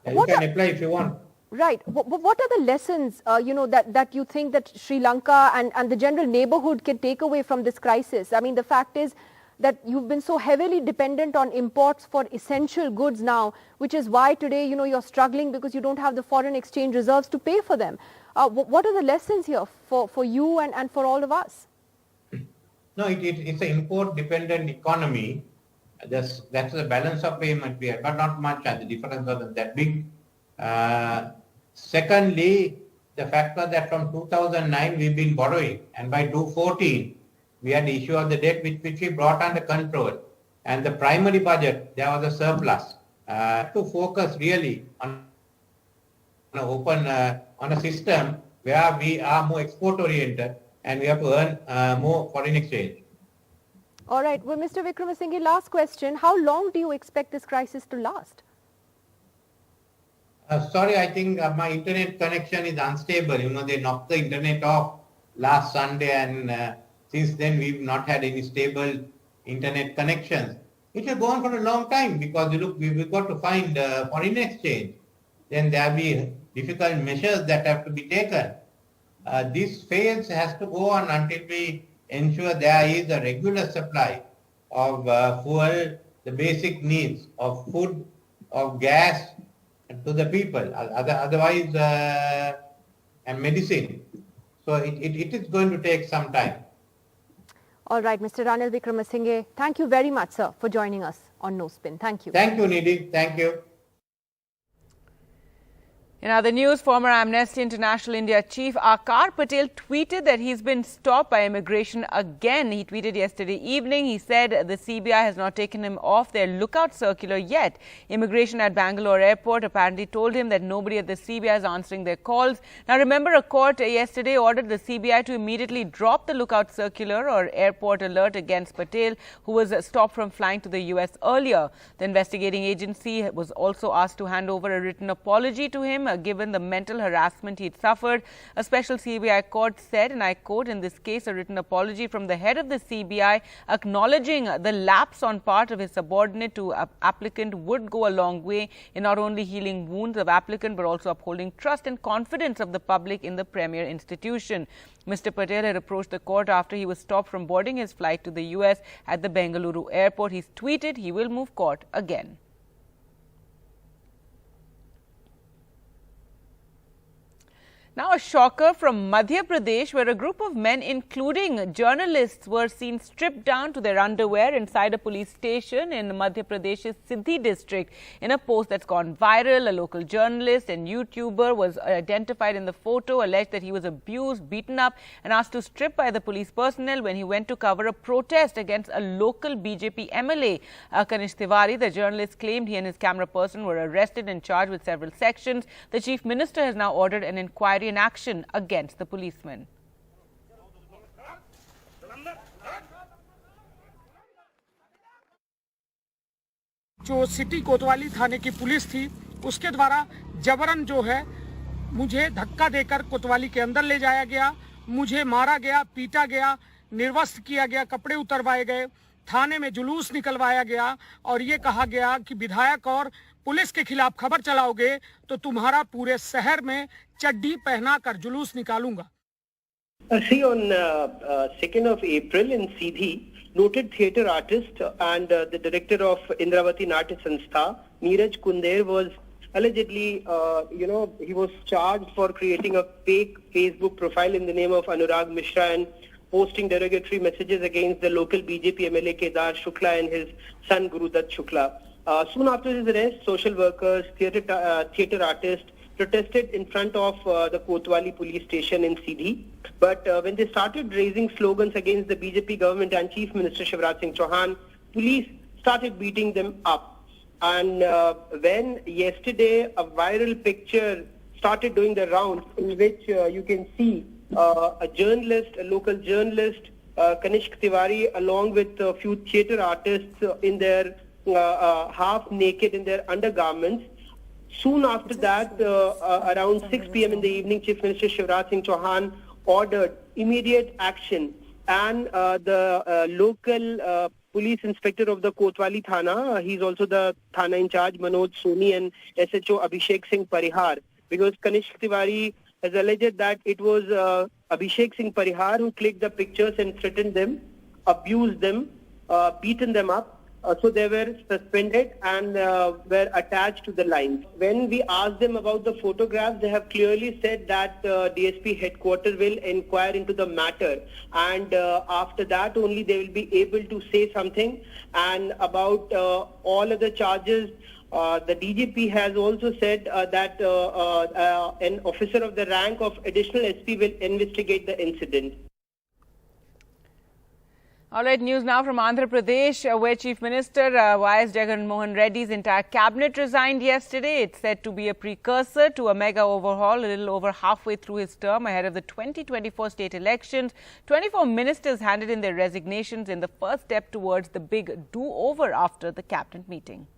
You can apply if you want. Right. What are the lessons, that you think that Sri Lanka and the general neighborhood can take away from this crisis? I mean, the fact is, that you've been so heavily dependent on imports for essential goods now, which is why today, you're struggling because you don't have the foreign exchange reserves to pay for them. What are the lessons here for you and for all of us? No, it's an import-dependent economy. That's the balance of payment we have, but not much, and the difference wasn't that big. Secondly, the fact was that from 2009 we've been borrowing, and by 2014 we had the issue of the debt which we brought under control. And the primary budget, there was a surplus. To focus really on a system where we are more export-oriented and we have to earn more foreign exchange. All right. Well, Mr. Wickramasinghe, last question. How long do you expect this crisis to last? Sorry, I think my internet connection is unstable. They knocked the internet off last Sunday, and since then we've not had any stable internet connections. It will go on for a long time because look, we've got to find foreign exchange. Then there will be difficult measures that have to be taken. This phase has to go on until we ensure there is a regular supply of fuel, the basic needs of food, of gas to the people, otherwise, and medicine. So it is going to take some time. All right, Mr. Ranil Wickramasinghe, thank you very much, sir, for joining us on No Spin. Thank you. Thank you, Nidhi. Thank you. In other news, former Amnesty International India chief Akar Patel tweeted that he's been stopped by immigration again. He tweeted yesterday evening. He said the CBI has not taken him off their lookout circular yet. Immigration at Bangalore airport apparently told him that nobody at the CBI is answering their calls. Now, remember, a court yesterday ordered the CBI to immediately drop the lookout circular or airport alert against Patel, who was stopped from flying to the US earlier. The investigating agency was also asked to hand over a written apology to him, given the mental harassment he'd suffered. A special CBI court said, and I quote, in this case, a written apology from the head of the CBI acknowledging the lapse on part of his subordinate to applicant would go a long way in not only healing wounds of applicant but also upholding trust and confidence of the public in the premier institution. Mr. Patel had approached the court after he was stopped from boarding his flight to the US at the Bengaluru airport. He's tweeted he will move court again. Now, a shocker from Madhya Pradesh, where a group of men, including journalists, were seen stripped down to their underwear inside a police station in Madhya Pradesh's Siddhi district. In a post that's gone viral, a local journalist and YouTuber was identified in the photo, alleged that he was abused, beaten up and asked to strip by the police personnel when he went to cover a protest against a local BJP MLA. Kanish Tiwari, the journalist, claimed he and his camera person were arrested and charged with several sections. The Chief Minister has now ordered an inquiry in action against the policemen. जो city कोतवाली थाने की police थी, उसके द्वारा जबरन जो है मुझे धक्का देकर कोतवाली के अंदर ले जाया गया, मुझे मारा गया, पीटा गया, निर्वस्त्र किया गया, कपड़े उतरवाए गए, थाने में जुलूस निकलवाया गया और ये कहा गया कि विधायक और पुलिस के खिलाफ खबर चलाओगे तो तुम्हारा पूरे शहर में चड्डी पहना कर जुलूस निकालूंगा. See, on 2nd of April in Sidhi, noted theatre artist and the director of Indravati Natya Sanstha, Neeraj Kunder, was allegedly, he was charged for creating a fake Facebook profile in the name of Anurag Mishra and posting derogatory messages against the local BJP MLA Kedar Shukla and his son Gurudat Shukla. Soon after his arrest, social workers, theatre artists protested in front of the Kotwali police station in Sidhi. But when they started raising slogans against the BJP government and Chief Minister Shivraj Singh Chauhan, police started beating them up. And when yesterday a viral picture started doing the rounds in which you can see a journalist, a local journalist, Kanishk Tiwari, along with a few theatre artists in their half naked in their undergarments. Soon after that, around 6 p.m. in the evening, Chief Minister Shivraj Singh Chauhan ordered immediate action, and the local police inspector of the Kotwali Thana, he's also the Thana in charge, Manoj Soni, and SHO Abhishek Singh Parihar, because Kanishk Tiwari has alleged that it was Abhishek Singh Parihar who clicked the pictures and threatened them, abused them, beaten them up. So they were suspended and were attached to the lines. When we asked them about the photographs, they have clearly said that DSP headquarters will inquire into the matter, and after that only they will be able to say something. And about all other charges, the DGP has also said that an officer of the rank of additional SP will investigate the incident. All right, news now from Andhra Pradesh, where Chief Minister Y.S. Jagan Mohan Reddy's entire cabinet resigned yesterday. It's said to be a precursor to a mega overhaul a little over halfway through his term ahead of the 2024 state elections. 24 ministers handed in their resignations in the first step towards the big do-over after the cabinet meeting.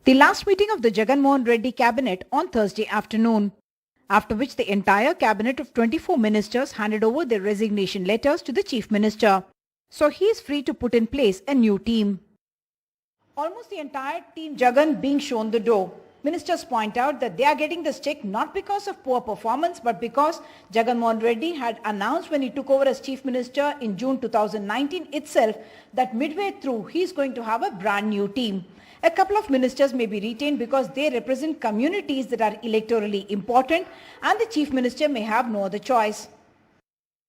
The last meeting of the Jagan Mohan Reddy cabinet on Thursday afternoon, after which the entire cabinet of 24 ministers handed over their resignation letters to the Chief Minister. So he is free to put in place a new team. Almost the entire team Jagan being shown the door. Ministers point out that they are getting the stick not because of poor performance but because Jagan Mohan Reddy had announced when he took over as Chief Minister in June 2019 itself that midway through he is going to have a brand new team. A couple of ministers may be retained because they represent communities that are electorally important and the Chief Minister may have no other choice.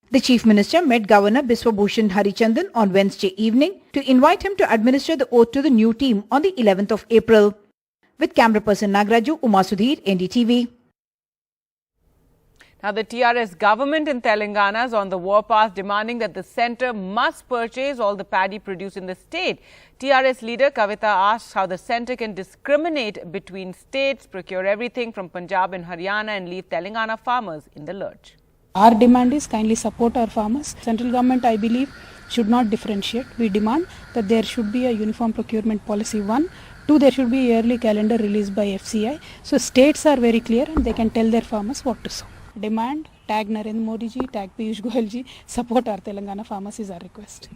The Chief Minister met Governor Biswabhushan Harichandan on Wednesday evening to invite him to administer the oath to the new team on the 11th of April. With camera person Nagraju, Uma Sudhir, NDTV. Now, the TRS government in Telangana is on the warpath demanding that the centre must purchase all the paddy produced in the state. TRS leader Kavita asks how the centre can discriminate between states, procure everything from Punjab and Haryana and leave Telangana farmers in the lurch. Our demand is kindly support our farmers. Central government, I believe, should not differentiate. We demand that there should be a uniform procurement policy, 1. 2, there should be a yearly calendar released by FCI. So states are very clear and they can tell their farmers what to sow. Demand, tag Narendra Modi ji, tag Piyush Goyal ji, support our Telangana farmers is our request.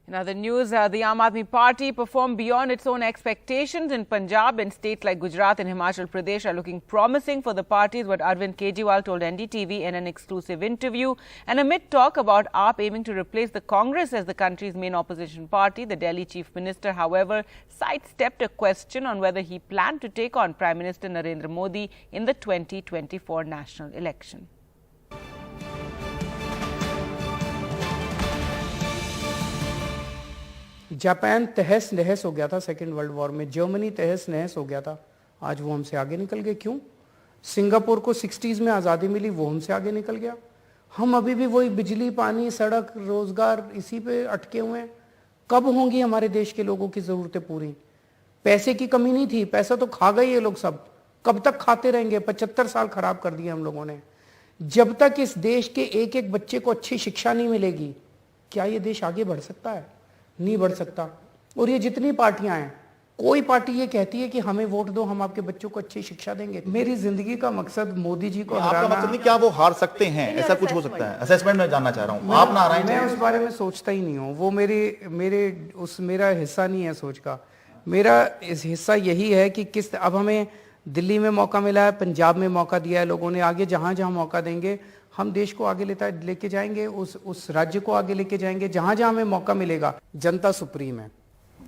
In other news, the Aam Aadmi Party performed beyond its own expectations in Punjab, and states like Gujarat and Himachal Pradesh are looking promising for the party, is what Arvind Kejriwal told NDTV in an exclusive interview. And amid talk about AAP aiming to replace the Congress as the country's main opposition party, the Delhi Chief Minister, however, sidestepped a question on whether he planned to take on Prime Minister Narendra Modi in the 2024 national election. Japan तहस नहस हो गया था second world war में, Germany तहस नहस हो गया था, आज वो हमसे आगे निकल गए। क्यों? सिंगापुर को 60s में आज़ादी मिली, वो हमसे आगे निकल गया। हम अभी भी वही बिजली, पानी, सड़क, रोजगार इसी पे अटके हुए हैं। कब होंगी हमारे देश के लोगों की ज़रूरतें पूरी? पैसे की कमी नहीं थी, पैसा तो खा गए ये लोग सब, कब तक खाते रहेंगे? 75 साल खराब कर दिए हम लोगों ने। जब तक इस देश के एक एक बच्चे को अच्छी शिक्षा नहीं मिलेगी, क्या ये देश आगे बढ़ सकता है? नहीं बढ़ सकता। और ये जितनी पार्टियां हैं, कोई पार्टी ये कहती है कि हमें वोट दो, हम आपके बच्चों को अच्छी शिक्षा देंगे। मेरी जिंदगी का मकसद मोदी जी को हराना। आपका मतलब नहीं, क्या वो हार सकते हैं? ऐसा कुछ हो सकता है? असेसमेंट में जानना चाह रहा हूँ। आप ना रहे, मैं उस बारे में सोचता ही नहीं हूँ। वो मेरा हिस्सा नहीं है सोच का। मेरा इस हिस्सा यही है कि किस, अब हमें दिल्ली में मौका मिला है, पंजाब में मौका दिया है लोगों ने, आगे जहां जहां मौका देंगे हम देश को आगे लेके जाएंगे, उस राज्य को आगे लेके जाएंगे, जहां जहां हमें मौका मिलेगा। जनता सुप्रीम है।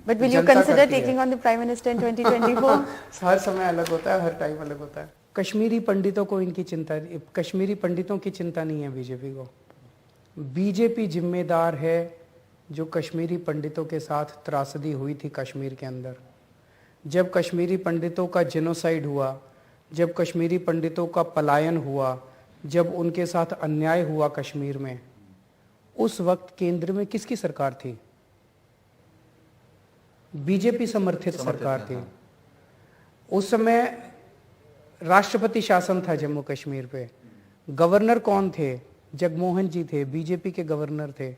But will you consider taking on the Prime Minister in 2024? हर समय अलग होता है, हर टाइम अलग होता है। कश्मीरी पंडितों को इनकी चिंता, कश्मीरी पंडितों की चिंता नहीं है बीजेपी को। बीजेपी जिम्मेदार है जो कश्मीरी पंडितों के साथ त्रासदी हुई थी कश्मीर के अंदर, जब कश्मीरी पंडितों का जेनोसाइड हुआ, जब कश्मीरी पंडितों का पलायन हुआ, जब उनके साथ अन्याय हुआ कश्मीर में, उस वक्त केंद्र में किसकी सरकार थी? बीजेपी समर्थित सरकार थी। उस समय राष्ट्रपति शासन था जम्मू कश्मीर पे। गवर्नर कौन थे? जगमोहन जी थे, बीजेपी के गवर्नर थे।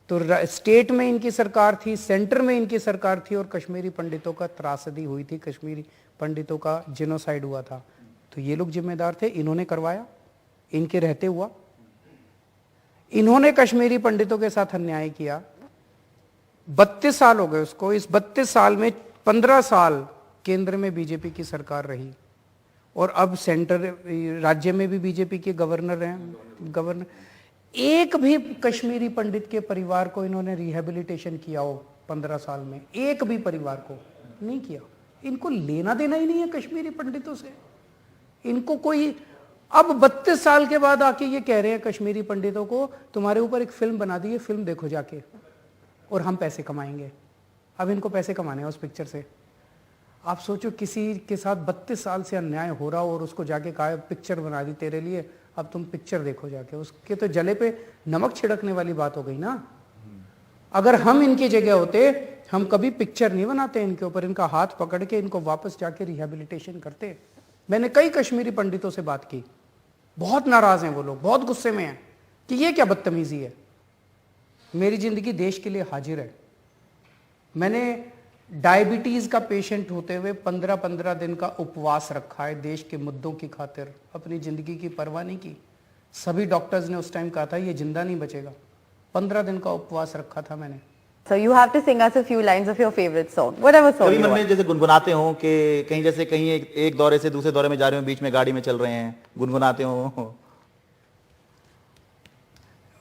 तो स्टेट में इनकी सरकार थी, सेंटर में इनकी सरकार थी, और कश्मीरी पंडितों का त्रासदी हुई थी, कश्मीरी पंडितों का जेनोसाइड हुआ था। तो ये लोग जिम्मेदार थे, इन्होंने करवाया, इनके रहते हुआ। इन्होंने कश्मीरी पंडितों के साथ अन्याय किया। 32 साल हो गए उसको। इस 32 साल में 15 साल केंद्र में बीजेपी की सरकार रही, और अब सेंटर राज्य में भी बीजेपी के गवर्नर हैं। गवर्नर एक भी कश्मीरी पंडित के परिवार को इन्होंने रिहेबिलिटेशन किया हो 15 साल में, एक भी परिवार को नहीं किया। इनको लेना देना ही नहीं है कश्मीरी पंडितों से। इनको कोई, अब 32 साल के बाद आके ये कह रहे हैं कश्मीरी पंडितों को, तुम्हारे ऊपर एक फिल्म बना दी है, फिल्म देखो जाके और हम पैसे कमाएंगे। अब इनको पैसे कमाने हैं उस पिक्चर से। आप सोचो किसी के साथ 32 साल से अन्याय हो रहा हो और उसको जाके कहा पिक्चर बना दी तेरे लिए, अब तुम पिक्चर देखो जाके। उसके तो जले पे नमक छिड़कने वाली बात हो गई ना। अगर हम इनकी जगह होते, हम कभी पिक्चर नहीं बनाते इनके ऊपर, इनका हाथ पकड़ के इनको वापस जाके रिहेबिलिटेशन करते। मैंने कई कश्मीरी पंडितों से बात की, बहुत नाराज हैं वो लोग, बहुत गुस्से में हैं कि ये क्या बदतमीजी है। मेरी जिंदगी देश के लिए हाजिर है। मैंने डायबिटीज का पेशेंट होते हुए 15-15 दिन का उपवास रखा है देश के मुद्दों की खातिर, अपनी जिंदगी की परवाह नहीं की। सभी डॉक्टर्स ने उस टाइम कहा था ये जिंदा नहीं बचेगा। 15 दिन का उपवास रखा था मैंने। So you have to sing us a few lines of your favorite song, whatever song कभी you मन want. में जैसे गुनगुनाते हो कि कहीं जैसे कहीं एक दौरे से दूसरे दौरे में जा रहे हो, बीच में गाड़ी में चल रहे हैं, गुनगुनाते हो?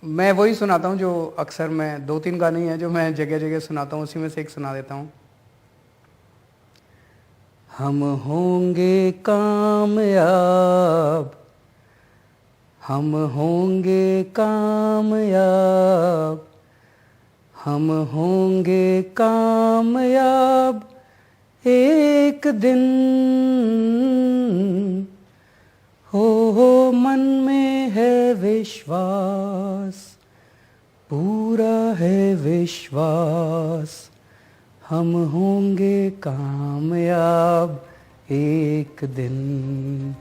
मैं वही सुनाता हूँ जो अक्सर मैं, 2-3 गाने हैं जो मैं जगह जगह सुनाता हूँ, उसी में से एक सुना देता हूँ। हम होंगे कामयाब, हम होंगे कामयाब, हम होंगे कामयाब एक दिन। हो मन में है विश्वास, पूरा है विश्वास, हम होंगे कामयाब एक दिन।